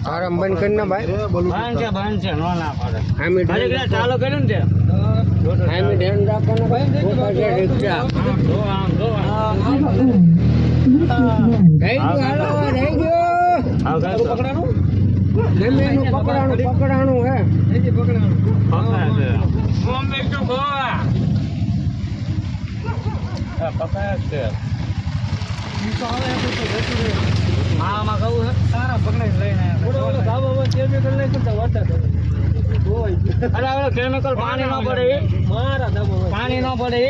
આરામ બંધ કરી ના ભાઈ બંધ છે નો ના પડે ચાલુ કર્યું ને ધ્યાન રાખો ને ભાઈ રિક્ષા પકડાણું હે આમાં કહું હે સારા પકડાઈ લઈને કેમિકલ પાણી ન પડે પાણી ન પડે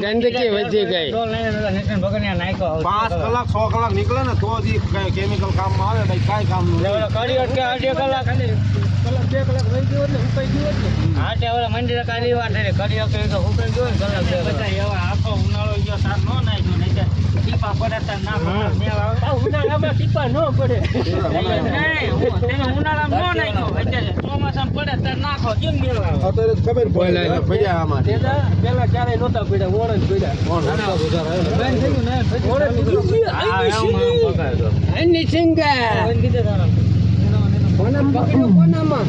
ગંદકી વધી ગઈ 5 કલાક 6 કલાક નીકળે ને તો જ કેમિકલ કામમાં આવે ભાઈ કાંઈ કામ નહીં કડી અટકે 2 કલાક કલાક 2 કલાક રહી ગયો એટલે ઉપાઈ ગયો એટલે હા તે હવે મંદિર કાલી વાત છે કડી અટકે તો ઉપાઈ ગયો ને કલાક બધા એવા આખો ઉનાળો ગયો તાર નો નાખ્યો નહીં ટીપા પડે તાર ના પડે ઉનાળામાં ટીપા ન પડે નહીં ઉનાળામાં નો નાખ્યો અત્યારે ચોમાસામાં પડે તાર નાખો કેમ મેળવા અત્યારે ખબર પડે પડ્યા આમાં પેલા ક્યારે નહોતા પડ્યા ઓણ જ પડ્યા ઓણ નતા સુધાર બંધ થઈ ગયું ને ઓણ ની સિંગા કોના પકડો કોનામાં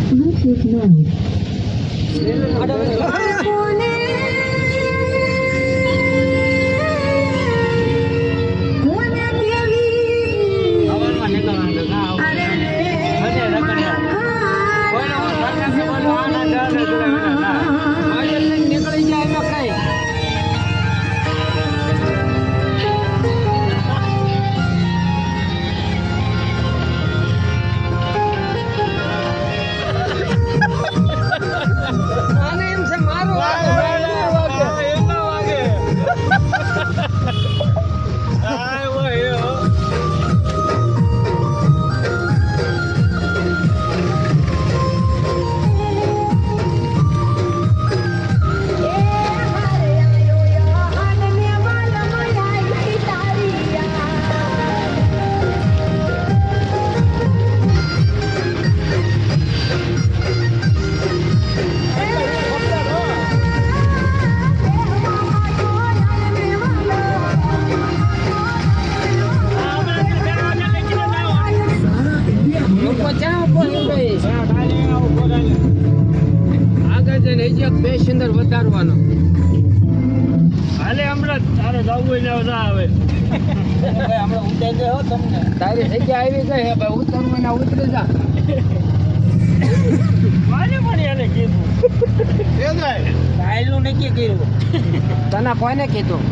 પેસેન્જર વધારવાનો હાલે હમણાં તારે જવું હોય ને આવે હમણાં ઉતારી દે હો તમને તારી જગ્યા આવી ગઈ હે ભાઈ ઉતરવું ને ઉતરી જા મારે પણ એને કીધું એ જાય કાયલું નક્કી કર્યું તને કોઈને કીધું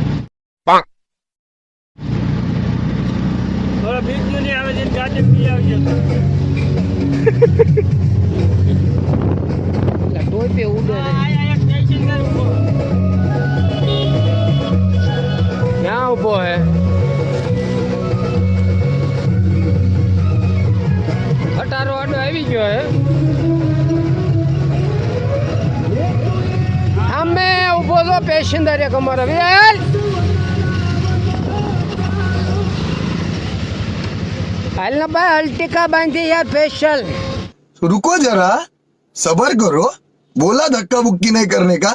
થોડા બીજું નહીં આવે છે ગાડી પી આવજો ટોપે ઉડે ક્યાં ઉભો હે અટારો આડો આવી ગયો હે સામે ઉભો છો પેસેન્જર એક અમારો વેલ હાલ ના ભાઈ અલ્ટિકા બાંધી યાર સ્પેશલ रुको जरा सबर करो बोला धक्का बुक्की नहीं करने का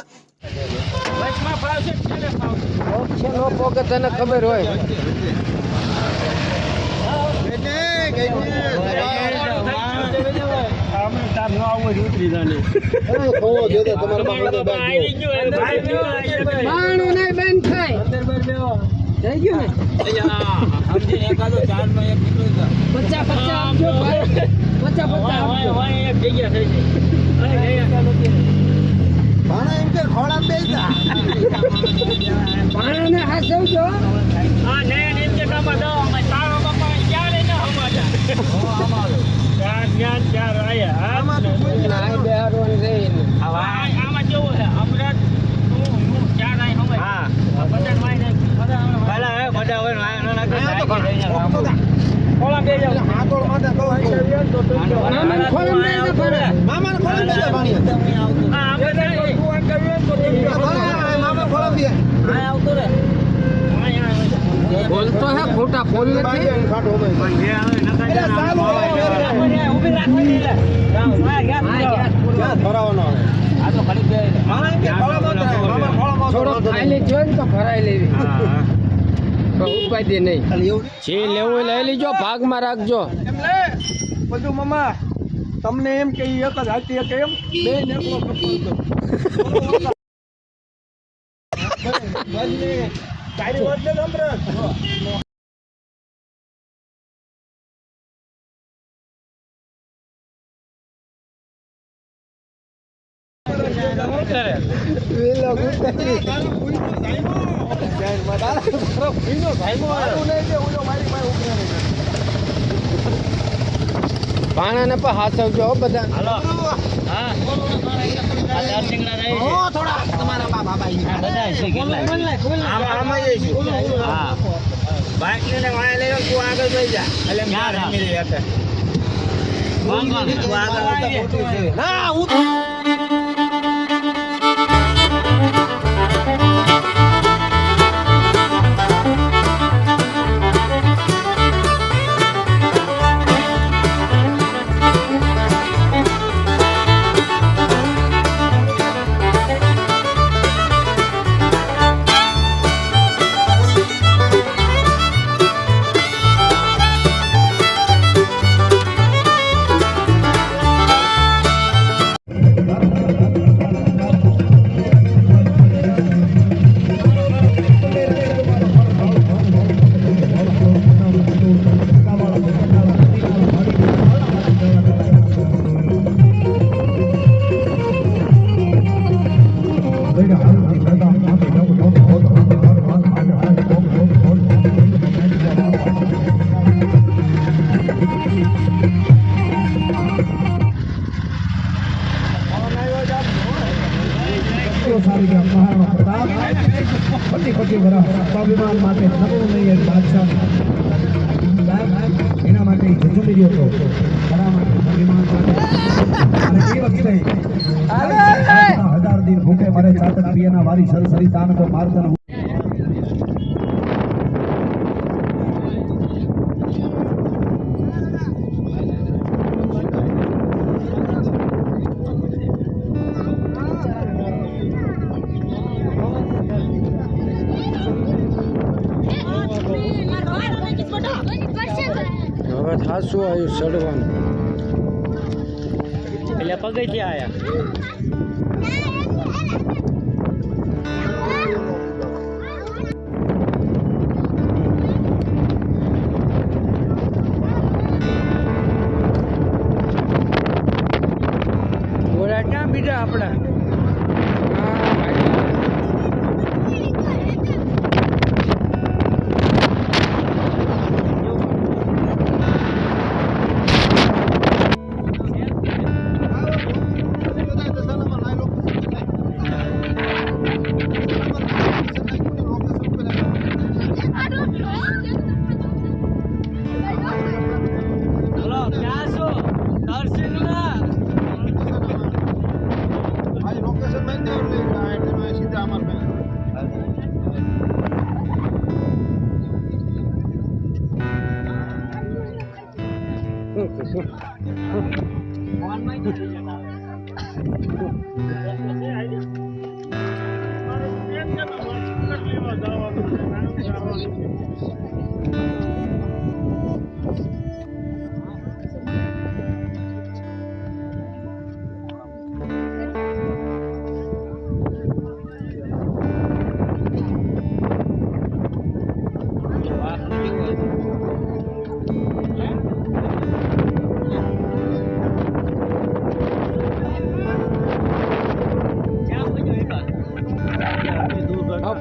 તને ખબર હોય બોલતો હે ખોટા ફોન નથી થોડો ખાઈ લેજો ને તો ભરાઈ લેવી ઉપાધિ નહીં ખાલી એવું જે લેવું લઈ લીજો ભાગમાં રાખજો એમ લે બધું મામા તમને એમ કે ઈ એક જ હાથી એક એમ બે નેકલો કપડો બંને તારી વાત ને અમરત પાણા ને પણ હાથવજો હો બધા હાલો હા આ દર્શિંગડા રહી છે થોડા તમારા બાબા આ બધા છે કેટલા આમાં જઈશું હા બાઇક લઈને વાય લઈ તું આગળ જઈ જા એટલે યાર મેરી હતા તું આગળ ના હું એના માટે જજુમી ગયો હતો અને એ વખતે 1000 દિન ભૂખે મરે ચાતક પિયાના વારી સરસરી તાન તો મારતન હવે થાશું આવ્યું ચડવાનું એટલે પગથિયા આયા ઓલા ક્યાં બીજા આપણા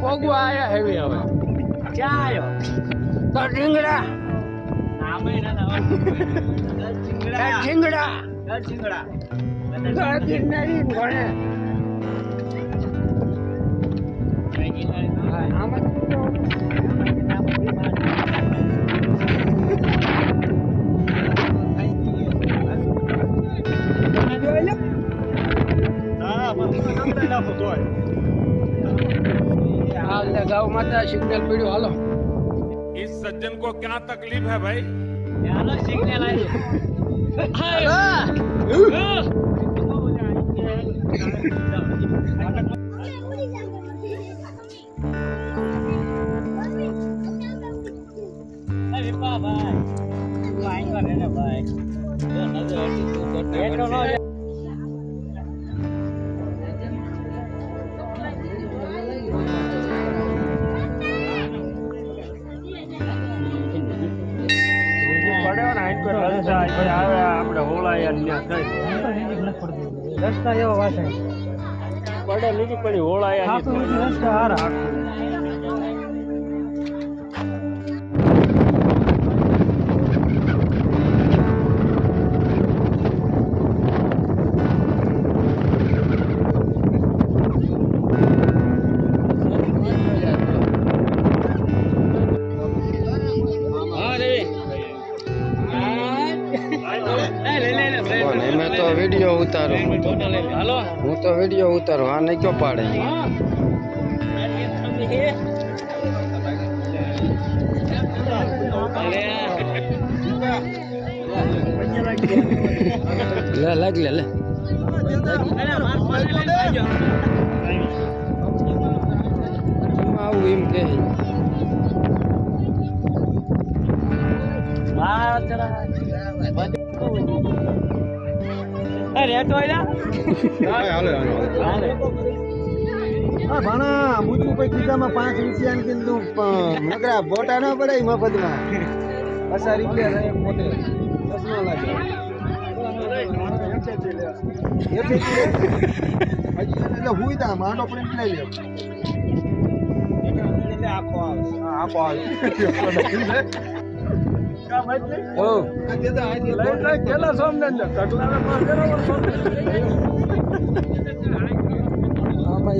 પગવા આયા હેવી હવે ક્યાં આવ્યો તો ઢીંગડા આમે ના ઢીંગડા સિંગડા ગિરનારી ભણે આમાં गौ माता सिग्नल पीड़ो हालो इस सज्जन को क्या तकलीफ है भाई હાલો સિગ્નલ આવ્યો રસ્તા એવો વાસે પડે લીધી પડી હોળાયા રસ્તા હારા મેં તો વિડીયો ઉતારું હું તો વિડીયો ઉતારું આ નહીં ક્યો પાડે લે લાગ લે આવું એમ કે ભાણા મૂચું કોઈ ખીચામાં 5 રૂપિયા કીધું નકરા બોટા ના પડાય મફતમાં 50 રૂપિયા રહે મોટે ચશ્મા લાગે એટલે હુઈ તા માંડો પ્રિન્ટ લઈ લે આખો આવે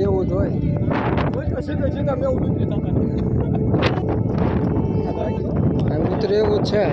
એવું જ હોય ઉતરે એવું છે